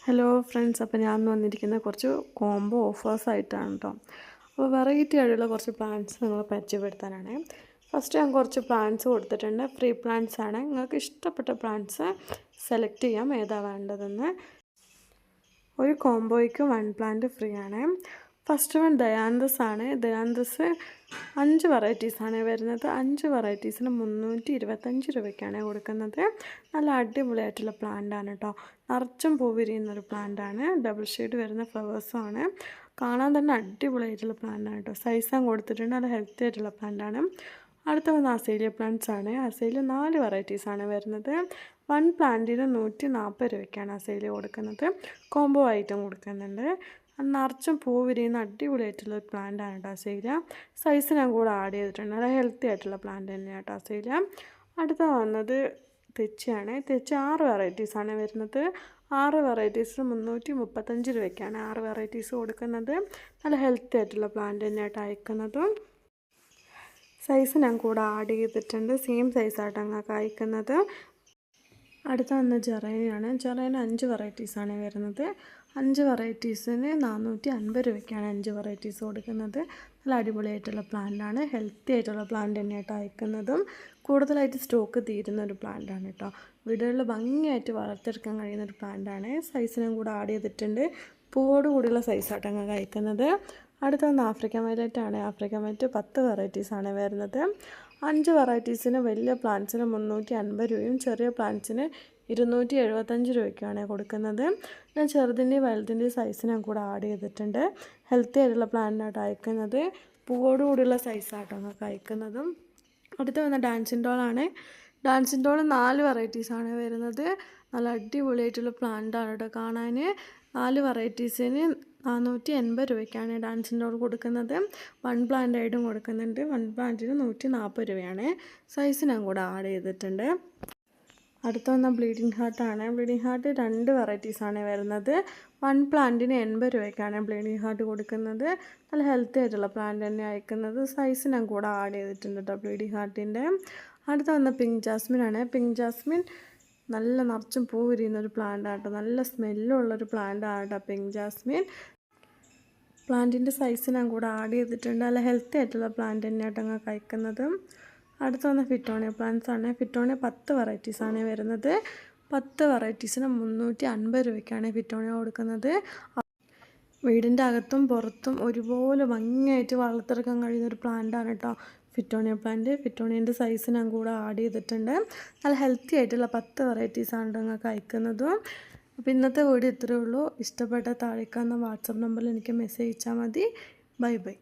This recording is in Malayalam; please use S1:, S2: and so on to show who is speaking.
S1: ഹലോ ഫ്രണ്ട്സ്, അപ്പോൾ ഞാൻ വന്നിരിക്കുന്ന കുറച്ച് കോംബോ ഓഫേഴ്സ് ആയിട്ടാണ് കേട്ടോ. അപ്പോൾ വെറൈറ്റി ആയിട്ടുള്ള കുറച്ച് പ്ലാൻസ് നിങ്ങൾ പരിചയപ്പെടുത്താനാണ്. ഫസ്റ്റ് ഞാൻ കുറച്ച് പ്ലാൻസ് കൊടുത്തിട്ടുണ്ട്. ഫ്രീ പ്ലാൻസ് ആണ്. നിങ്ങൾക്ക് ഇഷ്ടപ്പെട്ട പ്ലാൻസ് സെലക്ട് ചെയ്യാം ഏതാ വേണ്ടതെന്ന്. ഒരു കോംബോയ്ക്ക് 1 പ്ലാന്റ് ഫ്രീ ആണ്. ഫസ്റ്റ് വൺ ഡയാന്തസ് ആണ്. ഡയാന്തസ് 5 വെറൈറ്റീസാണ് വരുന്നത്. 5 വെറൈറ്റീസിന് 325 രൂപയ്ക്കാണ് കൊടുക്കുന്നത്. നല്ല അടിപൊളിയായിട്ടുള്ള പ്ലാന്റാണ് കേട്ടോ. നിറച്ചും പൂ വിരിയുന്നൊരു പ്ലാന്റാണ്. ഡബിൾ ഷെയ്ഡ് വരുന്ന ഫ്ലവേഴ്സുമാണ്. കാണാൻ തന്നെ അടിപൊളിയായിട്ടുള്ള പ്ലാന്റാണ് കേട്ടോ. സൈസാൻ കൊടുത്തിട്ടുണ്ട്. നല്ല ഹെൽത്തി ആയിട്ടുള്ള പ്ലാന്റാണ്. അടുത്ത വന്ന് അസേലിയ പ്ലാന്റ്സ് ആണ്. അസേലിയ 4 വെറൈറ്റീസാണ് വരുന്നത്. 1 പ്ലാന്റിന് 140 രൂപയ്ക്കാണ് അസേലിയ കൊടുക്കുന്നത്. കോംബോ ഐറ്റം കൊടുക്കുന്നുണ്ട്. നിറച്ചും പൂ വിരിയുന്ന അടിപൊളിയായിട്ടുള്ള ഒരു പ്ലാന്റാണ് കേട്ടോ അസേലിയ. സൈസ് ഞാൻ കൂടെ ആഡ് ചെയ്തിട്ടുണ്ട്. നല്ല ഹെൽത്തി ആയിട്ടുള്ള പ്ലാന്റ് തന്നെയാണ് കേട്ടോ അസേലിയ. അടുത്ത വന്നത് തെച്ചിയാണ്. തെച്ചി 6 വെറൈറ്റീസാണ് വരുന്നത്. 6 വെറൈറ്റീസിന് 335 രൂപയ്ക്കാണ് 6 വെറൈറ്റീസ് കൊടുക്കുന്നത്. നല്ല ഹെൽത്തി ആയിട്ടുള്ള പ്ലാന്റ് തന്നെയായിട്ട് അയക്കുന്നതും. സൈസ് ഞാൻ കൂടെ ആഡ് ചെയ്തിട്ടുണ്ട്. സെയിം സൈസായിട്ട് നിങ്ങൾക്ക് അയക്കുന്നത്. അടുത്ത വന്ന ജെറേനിയാണ്. ജെറേന 5 വെറൈറ്റീസാണ് വരുന്നത്. 5 വെറൈറ്റീസിന് 450 രൂപയ്ക്കാണ് 5 വെറൈറ്റീസ് കൊടുക്കുന്നത്. നല്ല അടിപൊളിയായിട്ടുള്ള പ്ലാന്റാണ്. ഹെൽത്തി ആയിട്ടുള്ള പ്ലാന്റ് തന്നെയായിട്ട് അയക്കുന്നതും. കൂടുതലായിട്ട് സ്റ്റോക്ക് തീരുന്ന ഒരു പ്ലാന്റാണ് കേട്ടോ. വീടുകളിൽ ഭംഗിയായിട്ട് വളർത്തിയെടുക്കാൻ കഴിയുന്ന ഒരു പ്ലാന്റാണ്. സൈസിനും കൂടെ ആഡ് ചെയ്തിട്ടുണ്ട്. പൂവോട് കൂടിയുള്ള സൈസായിട്ട് അങ്ങ് അയക്കുന്നത്. അടുത്ത വന്ന് ആഫ്രിക്കൻ വയലറ്റ് ആണ്. ആഫ്രിക്കൻ വയലറ്റ് 10 വെറൈറ്റീസാണ് വരുന്നത്. 5 വെറൈറ്റീസിന് വലിയ പ്ലാന്റ്സിന് 350 രൂപയും ചെറിയ പ്ലാന്റ്സിന് 275 രൂപയ്ക്കാണ് കൊടുക്കുന്നത്. ഞാൻ ചെറുതിൻ്റെയും വലുതിൻ്റെയും സൈസ് ഞാൻ കൂടെ ആഡ് ചെയ്തിട്ടുണ്ട്. ഹെൽത്തി ആയിട്ടുള്ള പ്ലാന്റായിട്ട് അയക്കുന്നത്. പൂവോട് കൂടിയുള്ള സൈസായിട്ട് നിങ്ങൾക്ക് അയക്കുന്നതും. അടുത്ത് വന്ന ഡാൻസിൻ ഡോളാണ്. ഡാൻസിൻ ഡോൾ 4 വെറൈറ്റീസാണ് വരുന്നത്. നല്ല അടിപൊളിയായിട്ടുള്ള പ്ലാന്റാണ് കേട്ടോ കാണാൻ. 4 വെറൈറ്റീസിന് 480 രൂപയ്ക്കാണ് ഡാൻസിൻ ഡോൾ കൊടുക്കുന്നത്. 1 പ്ലാന്റ് ആയിട്ടും കൊടുക്കുന്നുണ്ട്. 1 പ്ലാന്റിന് 140 രൂപയാണ്. സൈസ് ഞാൻ കൂടെ ആഡ് ചെയ്തിട്ടുണ്ട്. അടുത്ത വന്ന ബ്ലീഡിങ് ഹാർട്ടാണ്. ബ്ലീഡിങ് ഹാർട്ട് 2 വെറൈറ്റീസാണ് വരുന്നത്. 1 പ്ലാന്റിന് 80 രൂപയ്ക്കാണ് ബ്ലീഡിങ് ഹാർട്ട് കൊടുക്കുന്നത്. നല്ല ഹെൽത്തി ആയിട്ടുള്ള പ്ലാന്റ് തന്നെ അയക്കുന്നത്. സൈസ് ഞാൻ കൂടെ ആഡ് ചെയ്തിട്ടുണ്ട് കേട്ടോ ബ്ലീഡിങ് ഹാർട്ടിൻ്റെ. അടുത്ത വന്ന പിങ്ക് ജാസ്മിനാണ്. പിങ്ക് ജാസ്മിൻ നല്ല നിറച്ചും പൂ വിരിയുന്നൊരു പ്ലാന്റാണ് കേട്ടോ. നല്ല സ്മെല്ലുള്ളൊരു പ്ലാന്റാണ് കേട്ടോ പിങ്ക് ജാസ്മിൻ. പ്ലാന്റിൻ്റെ സൈസ് ഞാൻ കൂടെ ആഡ് ചെയ്തിട്ടുണ്ട്. നല്ല ഹെൽത്തി ആയിട്ടുള്ള പ്ലാന്റ് തന്നെയായിട്ട് അങ്ങ് കഴിക്കുന്നത്. അടുത്ത വന്ന ഫിറ്റോണിയ പ്ലാന്റ്സ് ആണ്. ഫിറ്റോണിയ 10 വെറൈറ്റീസാണ് വരുന്നത്. 10 വെറൈറ്റീസിന് 350 രൂപയ്ക്കാണ് ഫിറ്റോണിയ കൊടുക്കുന്നത്. വീടിൻ്റെ അകത്തും പുറത്തും ഒരുപോലെ ഭംഗിയായിട്ട് വളർത്തിയെടുക്കാൻ കഴിയുന്ന ഒരു പ്ലാന്റാണ് കേട്ടോ ഫിറ്റോണിയ പ്ലാന്റ്. ഫിറ്റോണിയൻ്റെ സൈസ് ഞാൻ കൂടെ ആഡ് ചെയ്തിട്ടുണ്ട്. നല്ല ഹെൽത്തി ആയിട്ടുള്ള 10 വെറൈറ്റീസാണ് നിങ്ങൾക്ക് അയക്കുന്നതും. അപ്പോൾ ഇന്നത്തെ വീഡിയോ ഇത്രയേ ഉള്ളൂ. ഇഷ്ടപ്പെട്ട താഴേക്കാവുന്ന വാട്സപ്പ് നമ്പറിൽ എനിക്ക് മെസ്സേജ് അയച്ചാൽ മതി. Bye bye.